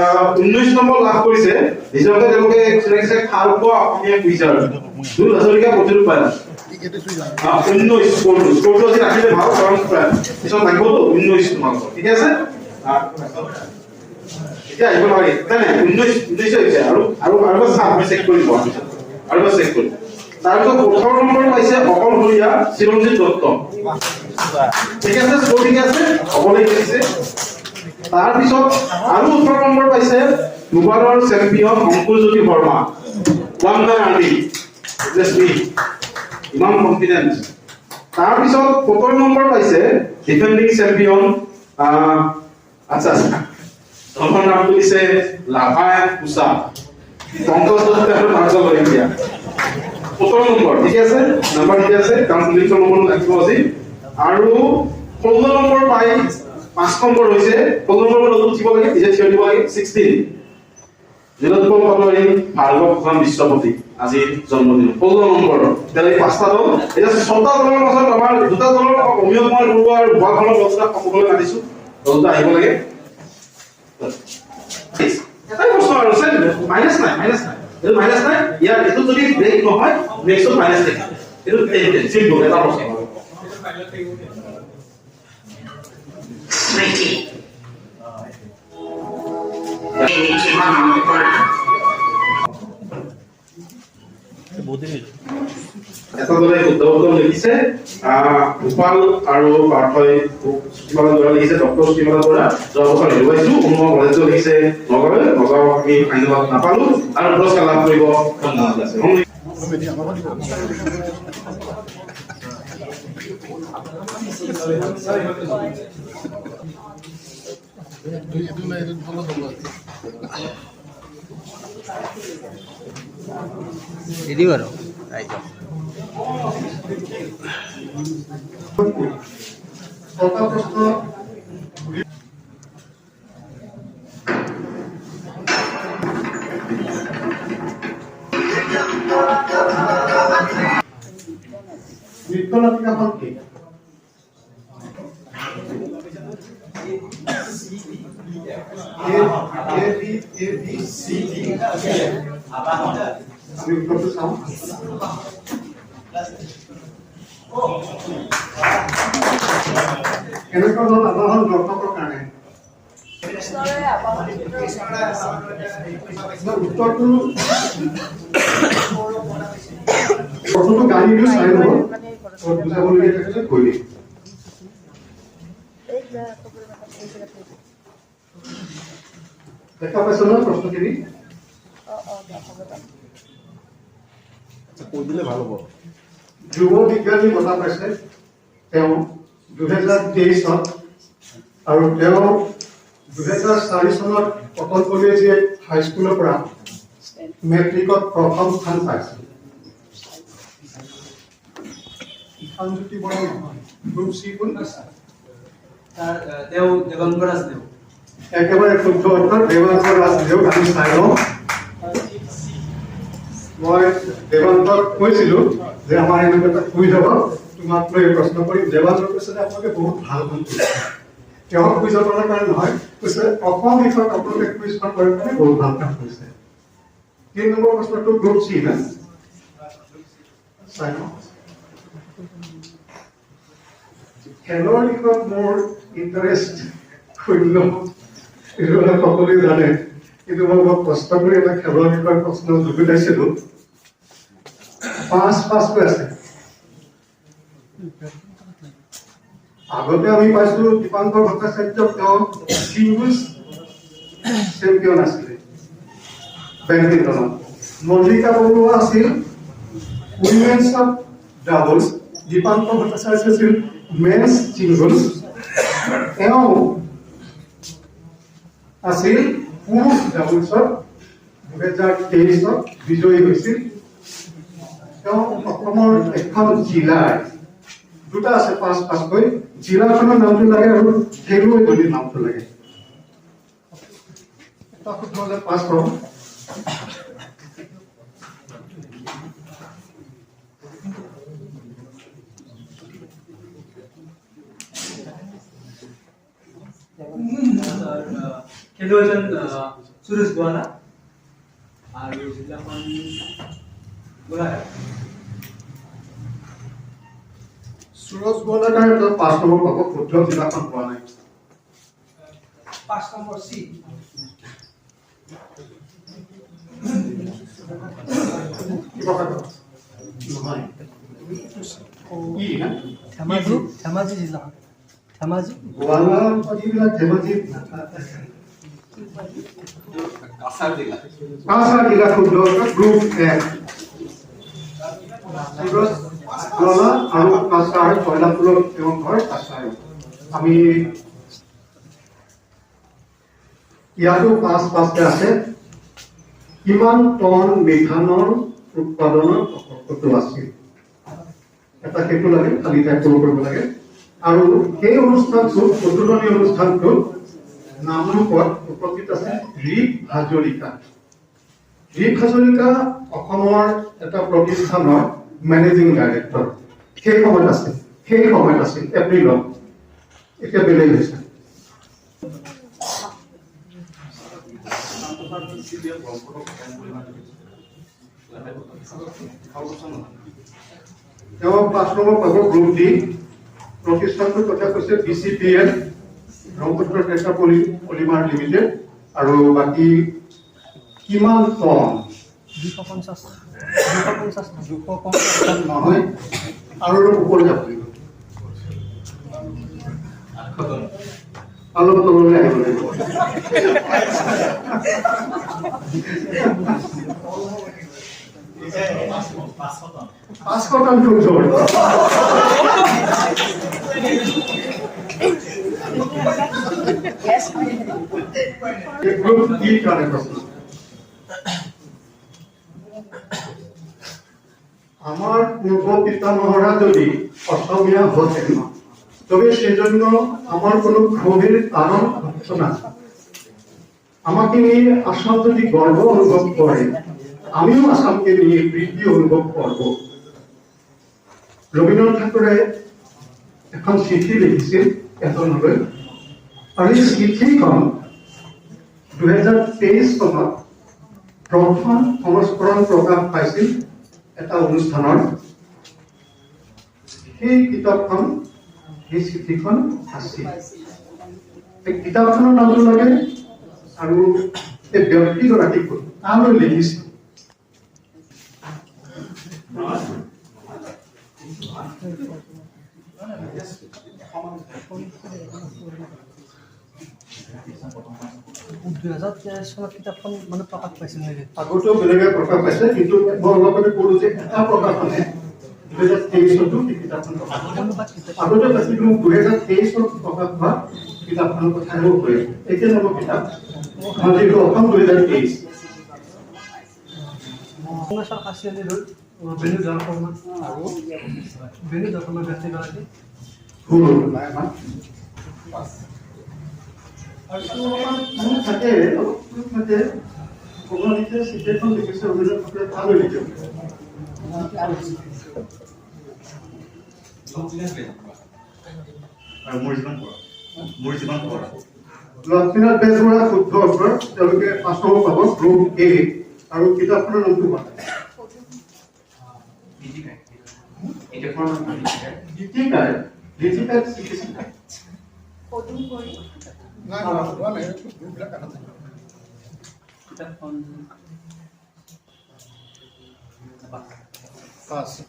19 number লাভ কৰিছে নিজকে তেওঁলোকে সিলেকশন খালপোৱা অসমীয়া কুইজাৰ দুল হাজৰিকা প্ৰতিৰূপ পায় 19 স্কোৰটো আজি ৰাখিলে ভাল কাৰণ পিছত লাগিবতো 19 তোমাক ঠিক আছে এতিয়া আহিব নোৱাৰি মানে 19 হৈছে আৰু চাপ চেক কৰিব আৰু চেক কৰিব তাৰপিছত 18 নম্বৰ পাইছে অকলশৰীয়া চিৰঞ্জিত দত্ত ঠিক আছে স্কোৰ ঠিক আছে অকলে কৰিছে তাৰপিছত আৰু 18 নম্বৰ পাইছে দুবাৰৰ চেম্পিয়ন অংকুৰজ্যোতি শৰ্মা ওৱান মান আৰ্মি জাষ্ট মি ইমান কনফিডেন্স তাৰপিছত 17 নম্বৰ পাইছে ডিফেন্ডিং চেম্পিয়ন আচ্ছা তোমাৰ নামটো দিছে লাভায়ন কুসা পংকজ দত্ত আৰু ভাগল ইণ্ডিয়া 17 নম্বৰ ঠিক আছে নাম্বাৰ ঠিক আছে কাউন্সিলিংৰ নম্বৰ লাগিব আজি আৰু 16 নম্বৰ পাই 5 নম্বৰ হৈছে 16 নম্বৰ লতো দিব লাগে নিজে থিয় দিব লাগে 16 নীলোৎপল পাটোৱাৰী ভাৰ্গৱ খান বিশ্বপতি আজি জন্মদিন 16 নম্বৰ তেলে পাঁচটা দল এটা ছটা দলৰ মাজত আমাৰ দুটা দলৰ অমিয় কুমাৰ বৰুৱা আৰু ভৱাখনৰ দলটা সকলোৱে মাতিছো দলটা আহিব লাগে এটাই প্ৰশ্ন আৰু মাইনাস নাই এইটো মাইনাস নাই ইয়াৰ এটো যদি ব্ৰেক নহয় নেক্সট মাইনাস থাকে এটো চিম্পল এটা প্ৰশ্ন স্মৃতি এটা দলে উত্তৰ লিখিছে গোপাল আৰু পাৰ্থই সুষ্টিমালা বৰা লিখিছে ডক্টৰ সুষ্টিমালা বৰা যোৱা বছৰ হেৰুৱাইছো অনুমান কলেজ লিখিছে নগাঁও আমি ফাইনেলত নাপালো আৰু পুৰস্কাৰ লাভ কৰিব ধন্যবাদ আছে দিদি বাৰু আইজা নৃত্যনাটিকাখন কি কেনেকুৱা হ'ল আবাহন দৰ্শকৰ কাৰণে উত্তৰটো প্ৰথমটো গাড়ী দিও চাই ল'ব বুজাবলগীয়া থাকিলে কৈ দিম দেখা পাইছ ন প্ৰশ্নখিনি কৈ দিলে ভাল হ'ব যুৱ বিজ্ঞানী বঁটা পাইছে তেওঁ 2023 আৰু তেওঁ 2004 চনত অটল কলেজিয়েট হাইস্কুলৰ পৰা মেট্ৰিকত প্ৰথম স্থান পাইছিল ইখানজ্যোতি বৰা নহয় গ্ৰুপ চি কোন দেও দেৱাংকৰ ৰাজদেও একেবাৰে শুদ্ধ উত্তৰ দেৱাংকৰ ৰাজদেও আমি চাই লওঁ মই দেৱাংকক কৈছিলো যে আমাৰ এনেকুৱা এটা কুইজ হ'ব তোমাক লৈ প্ৰশ্ন কৰিম দেৱাংকৰ কৈছে আপোনালোকে বহুত ভাল কাম কৰিছে তেওঁ কুইজৰ কাৰণে নহয় কৈছে অসম বিষয়ত আপোনালোকে কুইজখন কৰাৰ কাৰণে বহুত ভাল কাম কৰিছে 3 নম্বৰ প্ৰশ্নটো গ্ৰুপ চি না চাই লওঁ খেলৰ বিষয়ত মোৰ ইণ্টাৰেষ্ট শূন্য এইটো সকলোৱে জানে কিন্তু মই বহুত কষ্ট কৰি এটা খেলৰ বিষয়ত প্ৰশ্ন যুগুতাইছিলো 5-5 আছে আগতে আমি পাইছো দীপাংকৰ ভট্টাচাৰ্য তেওঁ ছিংগলছ চেম্পিয়ন আছিলে বেডমিণ্টনত মল্লিকা বৰুৱা আছিল উইমেন্স ডাবলছ দীপাংকৰ ভট্টাচাৰ্য আছিল মেন্স ছিংগলছ তেওঁ আছিল পুৰুষ ডাবলছত 2023 বিজয়ী হৈছিল তেওঁ অসমৰ এখন জিলাৰ দুটা আছে 5-5 কৈ জিলাখনৰ নামটো লাগে আৰু খেলুৱৈজনীৰ নামটো লাগে এটা শুদ্ধ হ'লে 5 পাব খেলুৱৈজন সুৰেশ গোৱালা আৰু জিলাখন গোলাঘাট। সুৰজ গোৱালাৰ 5 নম্বৰ পাব, শুদ্ধ জিলাখন পোৱা নাই। 5 নম্বৰ চি। নহয় ই না ধেমাজি জিলা। ধেমাজি গোৱালা যিবিলাক ধেমাজি কাছাৰ জিলা শুদ্ধ গ্ৰুপ এ। সুৰজ গোৱালা আৰু কাছাৰ কয়লাপুৰত তেওঁ ঘৰ কাছাৰ। আমি ইয়াতো 5-5কে আছে। কিমান টন মিথানৰ উৎপাদনৰ প্ৰকল্পটো আছিল? এটা সেইটো লাগে, খালি টাইপ কৰিব লাগে। আৰু সেই অনুষ্ঠানটোত উদ্বোধনী অনুষ্ঠানটোত নামৰূপত উপস্থিত আছে ৰিক হাজৰিকা। ৰিক হাজৰিকা অসমৰ এটা প্ৰতিষ্ঠানৰ মেনেজিং ডাইৰেক্টৰ। সেই সময়ত আছিল এপ্ৰিলত, এতিয়া বেলেগ হৈছে। তেওঁ 5 নম্বৰ পাব, গ্ৰুপ ডি। প্ৰতিষ্ঠানটোৰ কথা কৈছে BCPL Brahmaputra tetra polymer limited. আৰু বাকী কিমান টন? 250 নহয়, আৰু ওপৰত যাব লাগিব, অলপ তললৈ আহিব লাগিব। 500 টন খুব জোৰ। গ্ৰুপ ডি কাৰণে প্ৰশ্ন। আমার পূর্ব পিতামহরা যদি অসমীয়া হতেন তবে সেজন্য আমার কোনো ক্ষোভের কারণ হতো না। আমাকে নিয়ে আসাম যদি গর্ব অনুভব করে, আমিও আসামকে নিয়ে প্রীতি অনুভব করব। রবীন্দ্রনাথ ঠাকুরে এখন চিঠি লিখিছিল এজনলৈ, আৰু এই চিঠিখন 2023 চনত প্ৰথম সংস্কৰণ প্ৰকাশ পাইছিল এটা অনুষ্ঠানৰ। সেই কিতাপখন, সেই চিঠিখন আছিল। এই কিতাপখনৰ নামটো লাগে আৰু এই ব্যক্তিগৰাকী তালৈ লিখিছিল। কিতাপখন মানে প্ৰকাশ পাইছিল নেকি? আগতেও বেলেগে প্ৰকাশ পাইছে, কিন্তু মই অলপতে ক'লো যে এটা প্ৰকাশনে 2023 কিতাপখন প্ৰকাশ আগতে পাইছিল। 2023 প্ৰকাশ হোৱা কিতাপখনৰ কথাও কৈ এতিয়া নম্বৰ কিতাপ যিটো অসম 2023। বেনু দৰ্শন আৰু বেনু দৰ্শনৰ ব্যক্তিগৰাকী থাকে ভগৱানীতে চিঠিখন লিখিছে ৰবীন্দ্ৰনাথ ঠাকুৰে তালৈ লিখিছে। লক্ষ্মীনাথ বেজবৰুৱা শুদ্ধ উত্তৰ। তেওঁলোকে 5 নম্বৰ পাব, গ্ৰুপ এ। আৰু কিতাপখনৰ নামটো কোৱা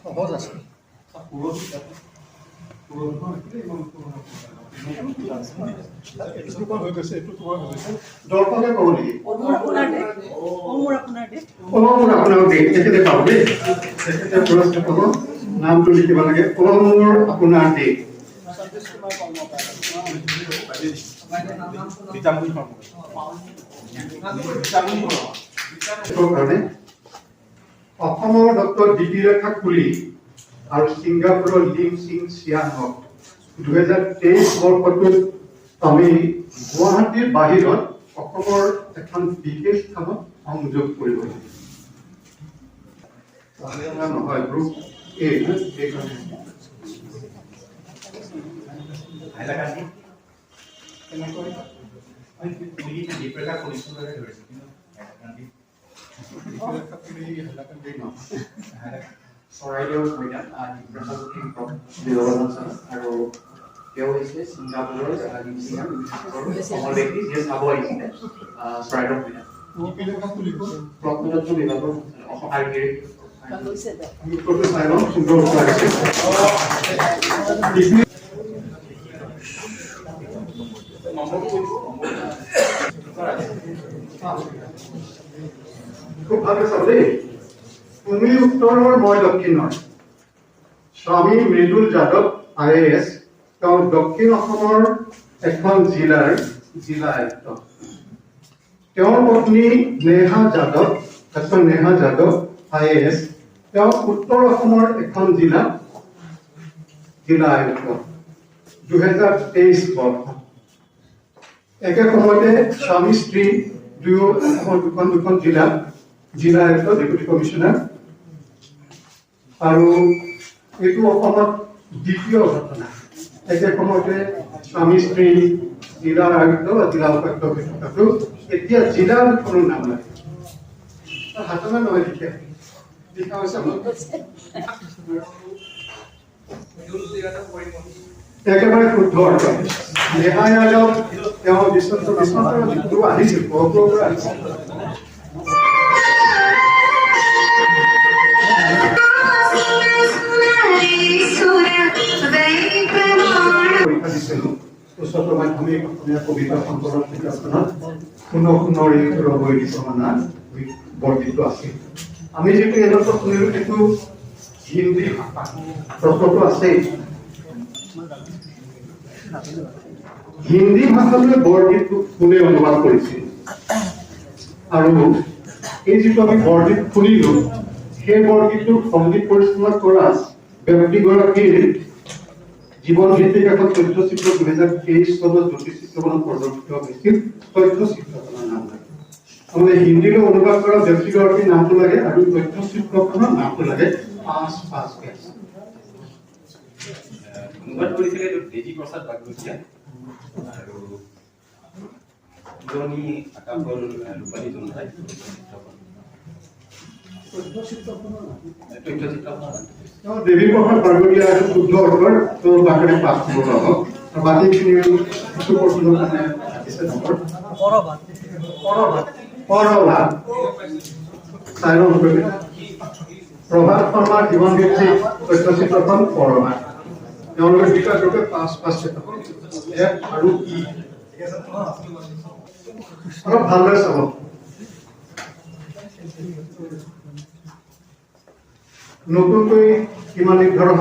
সহজ আছে। দৰ্শকে কব নেকি? আপোনাৰ তেখেতে পাব দেই, তেখেতে পুৰস্কাৰ পাব। নামটো লিখিব লাগে, মোৰ আপোনাৰ দেশ। কাৰণে অসমৰ ডক্টৰ দীপিৰেখা কুলি আৰু ছিংগাপুৰৰ লিম সিং চিয়ানক 2023 বৰ্ষটোত আমি গুৱাহাটীৰ বাহিৰত অসমৰ এখন বিশেষ স্থানত সংযোগ কৰিব লাগিব। নহয়, গ্ৰুপ এ। চৰাইদেউ মৈদাম আৰু তেওঁ হৈছে ছিংগাপুৰৰ অসমৰ ব্যক্তি যিয়ে চাব আহিছিলে চৰাইদেউ মৈদাম প্ৰত্নতত্ত্ব বিভাগৰ অসম আৰ্কিটেক্ট খুব ভাল চাব দেই তুমি উত্তৰৰ মই দক্ষিণৰ স্বামী মৃদুল যাদৱ IAS তেওঁ দক্ষিণ অসমৰ এখন জিলাৰ জিলা আয়ুক্ত তেওঁৰ পত্নী নেহা যাদৱ IAS তেওঁ উত্তৰ অসমৰ এখন জিলা আয়ুক্ত 2023 বৰ্ষ একে সময়তে স্বামী স্ত্ৰী দুখন জিলা আয়ুক্ত ডেপুটি কমিশনাৰ আৰু এইটো অসমত দ্বিতীয় ঘটনা একে সময়তে স্বামী স্ত্ৰী জিলা আয়ুক্ত বা জিলা উপায়ুক্ত থকাটো এতিয়া জিলাৰ কোনো নাম নাই হাতনা নহয় লিখা হৈছে একেবাৰে শুদ্ধ অৰ্থ নেহা যাদৱ তেওঁ বিশ্বনাথ আহিছিল গহপুৰৰ পৰা আহিছিল পৰীক্ষা দিছিলোঁ উচ্চতৰ মাধ্যমিক অসমীয়া কবিতা সম্পদৰ কিতাপখনত পুনৰ ৰবৈ দিছমানা বৰ্ধিত আছিল আমি যিটো এইমাত্ৰ শুনিলোঁ সেইটো হিন্দী ভাষা প্ৰশ্নটো আছেই হিন্দী ভাষালৈ বৰগীতটো কোনে অনুবাদ কৰিছিল আৰু এই যিটো আমি বৰগীত শুনিলো সেই বৰগীতটোৰ সংগীত পৰিচালনা কৰা ব্যক্তিগৰাকীৰ জীৱন ভিত্তিক এখন তথ্যচিত্ৰ 2023 চনত জ্যোতিষচিত্ৰখনত প্ৰদৰ্শিত হৈছিল তথ্যচিত্ৰখনৰ নাম লাগে মানে হিন্দীলৈ অনুবাদ কৰা ব্যক্তিগৰাকীৰ নামটো লাগে আৰু তথ্যচিত্ৰখনৰ নামটো লাগে 5 পেজ অনুবাদ কৰিছিলে দেৱী প্ৰসাদ বাগচীয়া আৰু জনী আকাশৰ ৰূপালী জনতাই দেৱী প্ৰসাদ বাগচীয়া শুদ্ধ অৰ্থৰ তোৰ বাকৰে পাছ কৰিব পাব আৰু বাকীখিনি কিছু প্ৰশ্নৰ কাৰণে আছে নম্বৰ পৰভাত প্ৰভাত শৰ্মাৰ জীৱন ভিত্তিক তথ্যচিত্ৰখন পৰভাত তেওঁলোকে দুটা গ্ৰুপে 5 এক আৰু ই অলপ ভালদৰে চাব নতুনকৈ কিমান নিৰ্ধাৰণ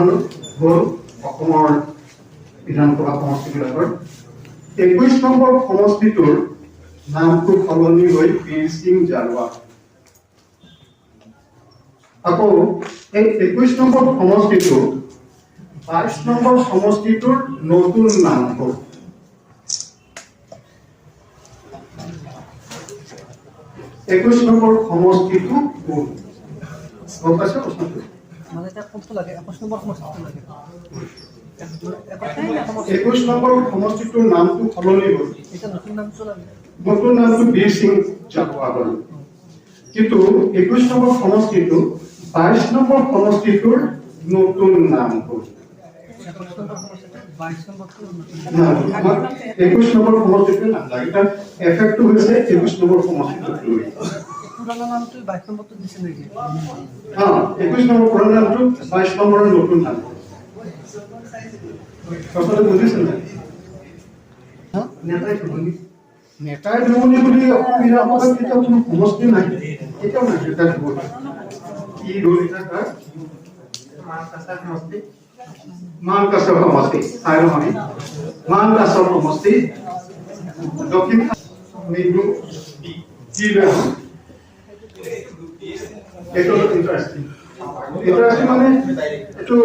হ'ল অসমৰ বিধানসভা সমষ্টিবিলাকৰ 21 নম্বৰ সমষ্টিটোৰ নামটো সলনি হৈ বীৰ সিং জালোৱা আকৌ এই 21 নম্বৰ সমষ্টিটো 22 নম্বৰ সমষ্টিটোৰ নতুন নামটো 21 নম্বৰ সমষ্টিটো কোন গম পাইছে প্ৰশ্নটো মানে এটা কোনটো লাগে 21 নম্বৰ সমষ্টিটো লাগে 21 নম্বৰ সমষ্টিটোৰ নামটো সলনি হ'ল এটা নতুন নামটো লাগে নতুন নামটো বীৰ সিং জালোৱা হ'ল কিন্তু 21 নম্বৰ সমষ্টিটো 22 নম্বৰ সমষ্টিটোৰ নতুন নাম হ'ল 22 নম্বৰটো 21 নম্বৰ সমষ্টিটোৰ নাম লাগে তাৰ এফেক্টটো হৈছে 21 নম্বৰ সমষ্টিটোত লৈ পুৰণা নামটো 22 নম্বৰটো দিছে নেকি 21 নম্বৰ পুৰণা নামটো 22 নম্বৰৰ নতুন নাম কথাটো বুজিছে নাই নেতাই ধুমনি বুলি অসমীয়া ভাষাত কেতিয়াও কোনো সমষ্টি নাই কেতিয়াও নাই নেতাই ধুমনি কি ৰোল এটা তাৰ মানকাছৰ সমষ্টি চাই লওঁ আমি মানকাছৰ সমষ্টি দক্ষিণ মৃদু এইটো ইণ্টাৰেষ্টিং মানে এইটো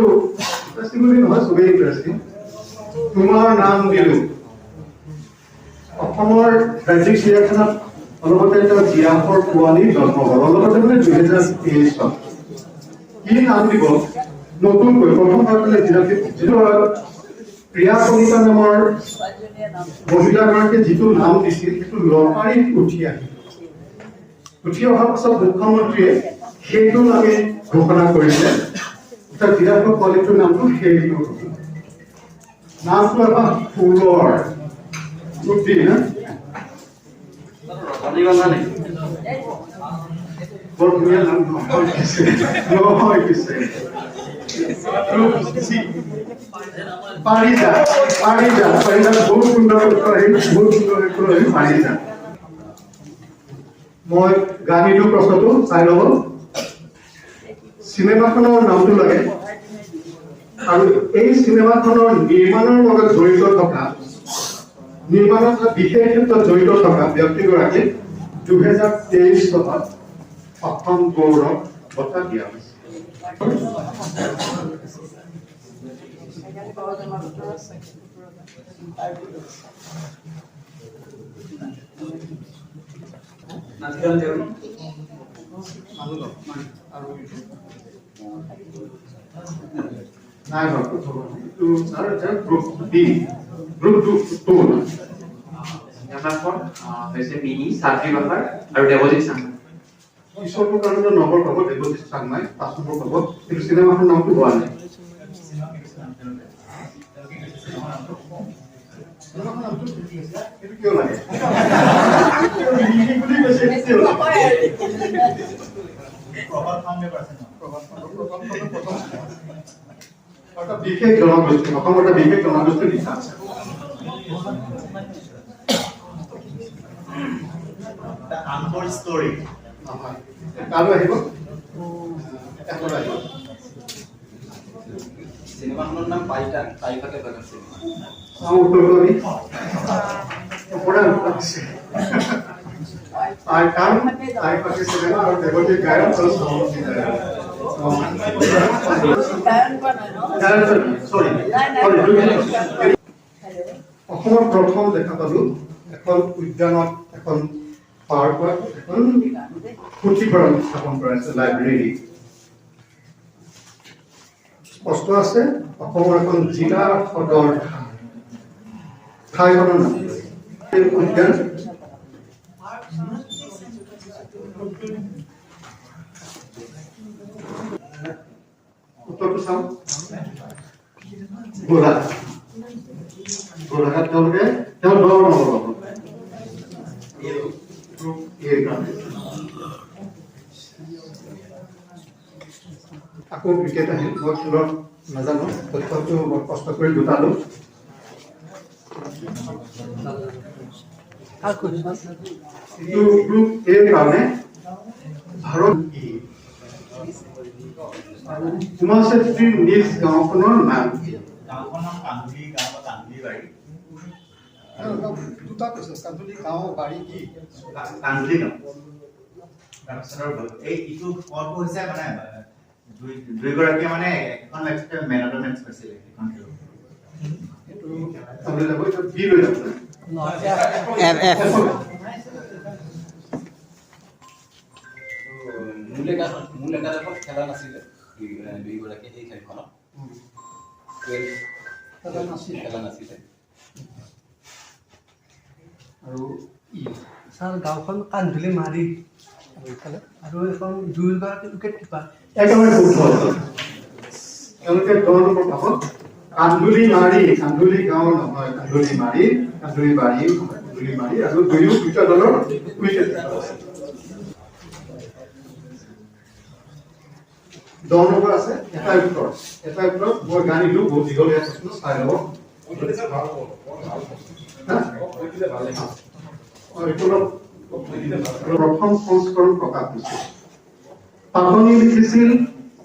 ইণ্টাৰেষ্টিং বুলি নহয় চবেই ইণ্টাৰেষ্টিং তোমাৰ নাম দিলো অসমৰ ৰাজ্যিক চিৰিয়াখানাত অলপতে এটা জিৰাফৰ পোৱালি জন্ম হ'ল অলপতে মানে 2023 চন কি নাম দিব নতুনকৈ প্ৰথমবাৰ জিৰাফে প্ৰিয়া কলিতা নামৰ মহিলাগৰাকীয়ে যিটো নাম দিছিল সেইটো লটাৰীত উঠি আহিল। উঠি অহাৰ পাছত মুখ্যমন্ত্ৰীয়ে সেইটো নামে ঘোষণা কৰিলে। তাৰ বিৰাট পোৱালিটোৰ নামটো সেইটো নামটো এটা ফুলৰ বুদ্ধি না ৰজনীগন্ধা নেকি? বৰ ধুনীয়া নাম নহয় পিছে পাৰিজাত বহুত সুন্দৰ পাৰিজাত। মই গানটো প্ৰশ্নটো চাই ল'ব। চিনেমাখনৰ নামটো লাগে আৰু এই চিনেমাখনৰ নিৰ্মাণৰ লগত জড়িত থকা নিৰ্মাণৰ বিশেষ ক্ষেত্ৰত জড়িত থকা ব্যক্তিগৰাকীক 2023 চনত অসম গৌৰৱ বঁটা দিয়া হৈছে। নাথিৰাম দেউৰী নাই গ্ৰুপ ডি গ্ৰুপ 2 চিনেমাখন হৈছে মিনি সাত্ৰী বাহাৰ আৰু দেৱজিৎ চাংমাই। ঈশ্বৰটোৰ কাৰণে নম্বৰ পাব দেৱজিৎ চাংমাই 5 নম্বৰ পাব, কিন্তু চিনেমাখনৰ নামটো হোৱা নাই। কিয় লাগে বিশেষ জনগোষ্ঠী অসমৰ এটা বিশেষ জনগোষ্ঠীৰ লিখা আছে। কাৰো আহিব চিনেমাখনৰ নাম পাইটা তাইফাকে বনাইছে। অসমৰ প্ৰথম দেখা পালো এখন উদ্যানত এখন পাৰ্কত এখন পুথিভঁৰাল স্থাপন কৰা হৈছে, লাইব্ৰেৰী স্পষ্ট আছে। অসমৰ এখন জিলা সদৰ ঠাইখনৰ নাম উদ্যান। উত্তৰটো চাওঁ। গোলাঘাট তেওঁলোকে তেওঁ 10 নম্বৰ পাব। আকৌ ক্ৰিকেট আহিল। মই খেলত নাজানো, তথ্যটো মই কষ্ট কৰি গোটালো। গ্ৰুপ এৰ কাৰণে ভাৰত উমা চেত্ৰীৰ নিজ গাঁওখনৰ নাম কি? দুটা কৈছে, কান্দুলি গাঁও বাৰী কি? কান্দুলি গাঁও। এই ইটো ফলটো হৈছে মানে দুইগৰাকীয়ে মানে এখন মেট্চতে মেন অফ দ্য মেট্চ পাইছিলে এখন খেল। এইটো আমি যাব এটা বি লৈ যাব মূল একাদশত খেলা নাছিলে দুইগৰাকীয়ে সেই খেলখনত খেলা নাছিলে। আৰু ছাৰ গাঁওখন কান্ধুলি মাৰি আৰু এখন দুয়োগৰাকী উইকেট কিপাৰ। একেবাৰে শুদ্ধ। তেওঁলোকে 10 নম্বৰ পাব। কান্ধুলি মাৰি, কান্ধুলি গাঁও নহয়, কান্ধুলি মাৰি, কান্ধুলি বাৰী, কান্ধুলি মাৰি আৰু দুটা দলৰ উইকেট। 10 নম্বৰ আছে। এটা উত্তৰ মই গানিলো বহুত দীঘলীয়া প্ৰশ্ন চাই ল'ব। প্ৰথম সংস্কৰণ প্ৰকাশ হৈছিল। পাতনি লিখিছিল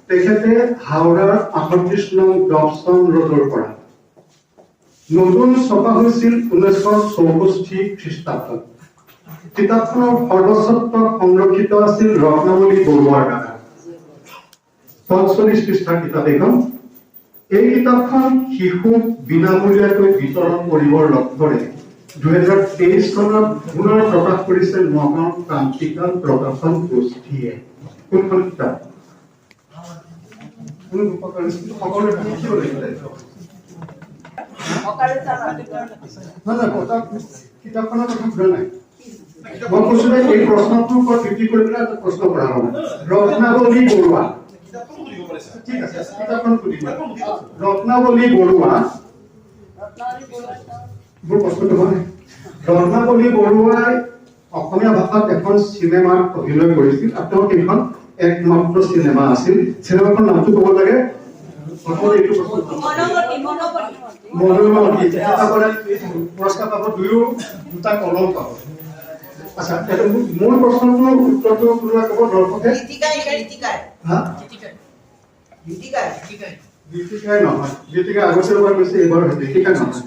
তেখেতে হাওড়াৰ 38 নং ডবচন ৰোডৰ পৰা। নতুন ছপা হৈছিল 1964 খ্ৰীষ্টাব্দত। কিতাপখনৰ সৰ্বস্বত্ব সংৰক্ষিত আছিল ৰত্নাৱলী বৰুৱাৰ দ্বাৰা। 45 পৃষ্ঠাৰ কিতাপ এখন। এই কিতাপখন শিশুক বিনামূলীয়াকৈ বিতৰণ কৰিবৰ লক্ষ্যৰে 2023 চনত পুনৰ প্ৰকাশ কৰিছে নগাঁও ক্ৰান্তিকাল প্ৰকাশন গোষ্ঠীয়ে। কোনখন কিতাপ? সকলোৱে লিখিব লাগিব। নহয় কিতাপখনৰ কথা সোধা নাই মই কৈছো যে এই প্ৰশ্নটোৰ ওপৰত ভিত্তি কৰি পেলাই এটা প্ৰশ্ন কৰা হ'ব ৰত্নাৱলী বৰুৱা ঠিক আছে কিতাপখন সুধিব ৰত্নাৱলী বৰুৱা মোৰ প্ৰশ্নটো হয় ৰত্নাৱলী বৰুৱাই অসমীয়া ভাষাত এখন চিনেমাত অভিনয় কৰিছিল আৰু তেওঁৰ সেইখন একমাত্ৰ চিনেমা আছিল চিনেমাখন নামটো ক'ব লাগে এইটো প্ৰশ্ন মনোমতি পুৰস্কাৰ পাব দুটা কলম পাব আচ্ছা মূল প্ৰশ্নটোৰ উত্তৰটো কোনোবা ক'ব দৰ্শকে গীতিকাই নহয় গীতিকা আগতে এবাৰ কৈছে এইবাৰ গীতিকা নহয়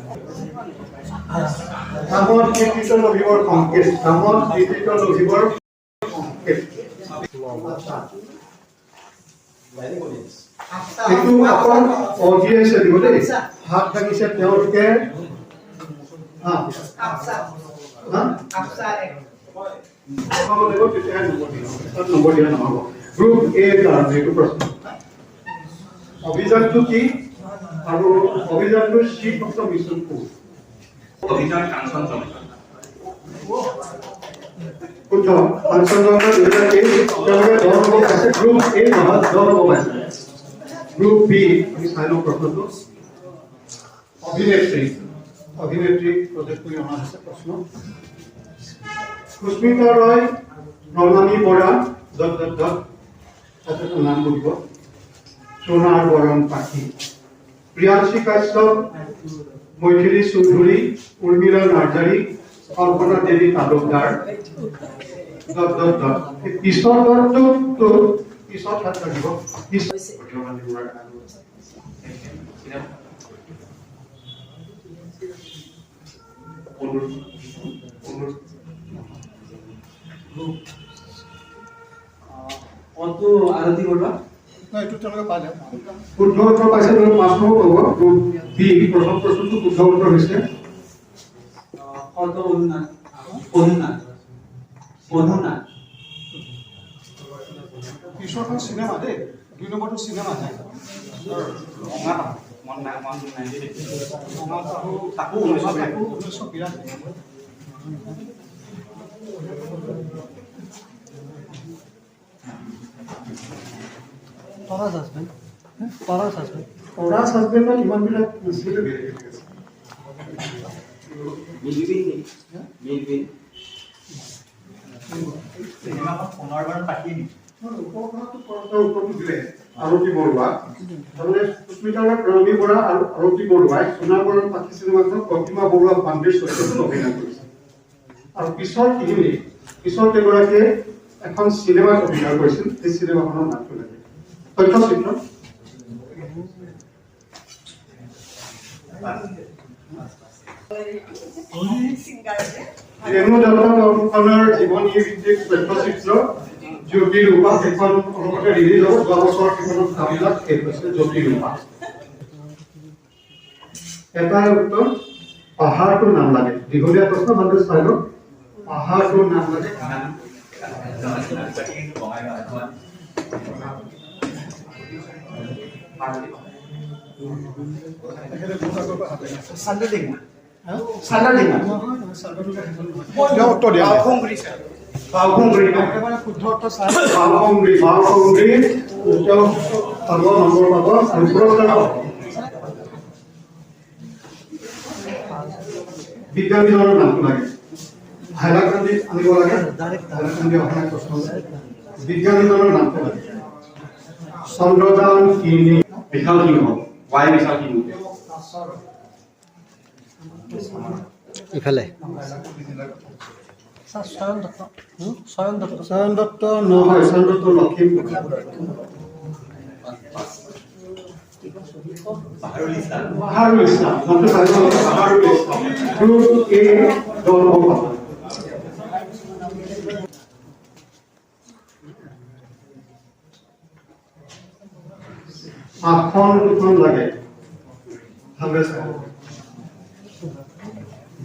কামত কীৰ্তিত লভিবৰ সংকেত কামত কীৰ্তিত লভিবৰ সংকেত এইটো অকল অডিয়েঞ্চে দিব দেই হাত ভাঙিছে তেওঁলোকে নম্বৰ দিয়া নহ'ব গ্ৰুপ এ কাৰণে এইটো প্ৰশ্ন অভিযানটো কি আৰু অভিযানটোৰ শীৰ্ষক মিছন কোন অভিযান কাঞ্চনজংঘা শুদ্ধ কাঞ্চনজংঘা 2023 তেওঁলোকে 10 নম্বৰ পাইছে গ্ৰুপ এ নহয় 10 নম্বৰ পাইছে গ্ৰুপ বি আমি চাই লওঁ প্ৰশ্নটো অভিনেত্ৰী প্ৰজেক্ট কৰি অনা হৈছে প্ৰশ্ন সুস্মিতা ৰয় প্ৰণামী বৰা তাতে নাম কৰিব সোণাৰ বৰণ পাখি প্ৰিয়াংশী কাশ্যপ মৈথিলী চৌধুৰী উৰ্মিলা নাৰ্জাৰী কল্পনা দেৱী তালুকদাৰ পিছৰ দলটো পিছত হাত লাগিব আৰতি বৰুৱা এইটো তেওঁলোকে পালে শুদ্ধ উত্তৰ পাইছে 5 নম্বৰ পাব গ্ৰুপ বি প্ৰথম প্ৰশ্নটো শুদ্ধ উত্তৰ হৈছে পিছৰখন চিনেমা দেই 2 নম্বৰটো চিনেমা নাই পৰাজ হাজবেণ্ডত ইমানবিলাক নাছিলে আৰতি বৰুৱা তাৰমানে সুস্মিতা প্ৰণামী বৰা আৰু আৰতি বৰুৱাই সোণাৰ বৰণ পাখি চিনেমাখন প্ৰতিমা বৰুৱা পাণ্ডেৰ চৰিত্ৰত অভিনয় কৰিছে আৰু পিছৰ কেইগৰাকীয়ে এখন চিনেমাত অভিনয় কৰিছিল সেই চিনেমাখনৰ নামটো লাগে তথ্যচিত্ৰ ৰেণু দত্ত বৰ্মনৰ জীৱনী ভিত্তিক তথ্যচিত্ৰ জ্যোতিৰূপা সেইখন অলপতে ৰিলিজ হ'ব 2 বছৰ সেইখনৰ কামবিলাক শেষ হৈছে জ্যোতিৰূপা এটা উত্তৰ পাহাৰটোৰ নাম লাগে দীঘলীয়া প্ৰশ্ন ভালদৰে চাই লওক পাহাৰটোৰ নাম লাগে বিজ্ঞানীজনৰ নামটো লাগে হাইলাকান্দি আনিব লাগে হাইলাকান্দি অসমীয়া প্ৰশ্ন বিজ্ঞানীজনৰ নামটো লাগে চন্দ্ৰযান তিনি বিশাল সিংহ ৱাই বিশাল সিংহ ইফালে স্বয়ন দত্ত নহয় স্বয়ন দত্ত লখিমপুৰ বাহাৰুল ইছলাম গ্ৰুপ এ দল আসন দুখন লাগে ভালদৰে চাব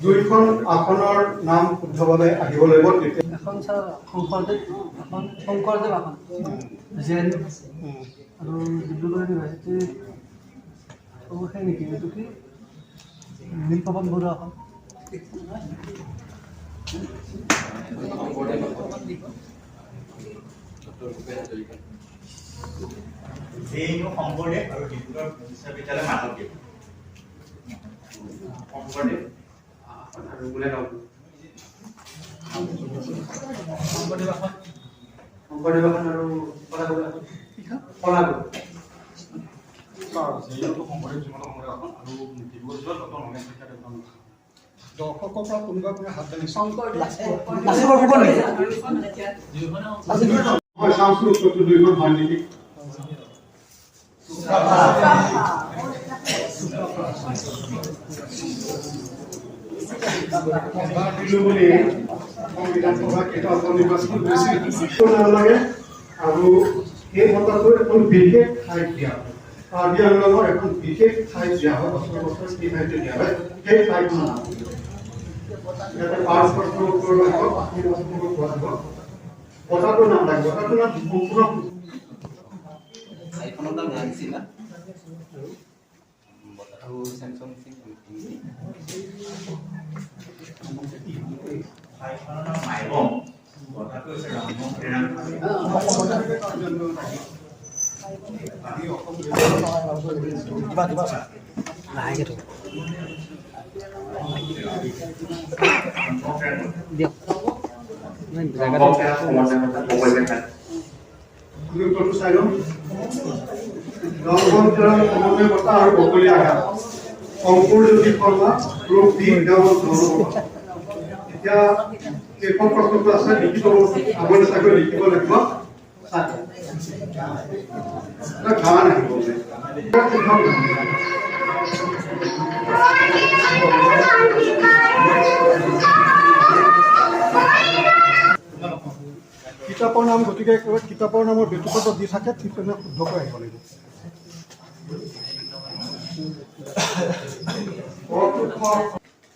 দুইখন আসনৰ নাম শুদ্ধভাৱে আহিব লাগিব তেতিয়া এখন ছাৰ শংকৰদেৱ আসন জেন আৰু ডিব্ৰুগড় ইউনিভাৰ্চিটিৰ সেই নেকি এইটো কি নীলপৱন বৰুৱাখন জেইনো শংকৰদেৱ আৰু ডিব্ৰুগড় বিশ্ববিদ্যালয় মাধৱদেৱ শংকৰদেৱ আৰু গোলাঘাট শংকৰদেৱ এখন আৰু কলাগুৰু দৰ্শকৰ পৰা কোনোবা হাত হয় চাওঁচোন উত্তৰটো দুইখন হয় নেকি বুলি সংবিধান সভা কেইটা নিৰ্বাচন কৰিছিল নালাগে আৰু এই বঁটাটো এখন বিশেষ ঠাইত দিয়া হয় কাৰ্বি আংলঙৰ এখন বিশেষ ঠাইত দিয়া হয় বছৰ বছৰ সেই ঠাইতে দিয়া হয় সেই ঠাইখনৰ নাম ইয়াতে 5 বছৰৰ ওপৰত লাগিব 8 বছৰৰ ওপৰত লাগিব বঁটাটোৰ নাম লাগিব বঁটাটোৰ নাম সম্পূৰ্ণ ঠাইখনৰ নাম ৰাংচিলা আৰু চেমচং সিং ঠাইখনৰ নাম মাইবং কথাটো হৈছে ৰামমোহন প্ৰেৰণ লাহেকে থ দিয়ক উত্তৰটো চাই লওঁ নৱমন্ত্ৰণ সমন্বয় বঁটা আৰু বকলি আঘাত অংকুৰজ্যোতি শৰ্মা ৰূপ দি এতিয়া এইখন প্ৰশ্নটো আছে লিখিব আগলৈ চাগৈ লিখিব লাগিব গান আহিব কিতাপৰ নাম গতিকে একেবাৰে কিতাপৰ নামৰ বেটুপাতত দি থাকে ঠিক তেনে শুদ্ধকৈ আহিব লাগিব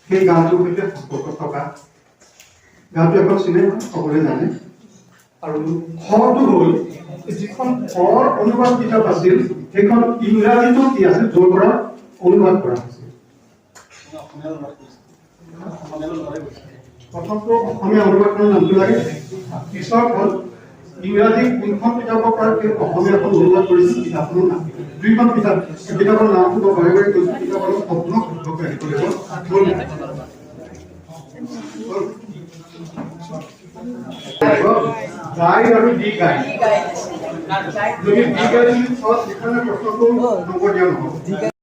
সেই গানটোৰ সৈতে সম্পৰ্ক থকা গানটো এখন চিনেমা সকলোৱে জানে আৰু খটো হ'ল যিখন খৰ অনুবাদ কিতাপ আছিল সেইখন ইংৰাজীতো কি আছিল য'ৰ পৰা অনুবাদ কৰা হৈছিল প্ৰথমটো অসমীয়া অনুবাদ কৰা নামটো লাগে পিছত হ'ল ইংৰাজী কোনখন কিতাপৰ পৰা তেওঁ অসমীয়াখন অনুবাদ কৰিছিল কিতাপখনৰ নাম দুইখন কিতাপ কিতাপৰ নামটো মই বাৰে বাৰে কৈছোঁ কিতাপৰ সম্পূৰ্ণ শুদ্ধকৈ আহিব লাগিব গাই আৰু ডি গাই যদি ডি গাই যদি চোৱা সেখানে প্ৰশ্নটো নম্বৰ দিয়া নহ'ব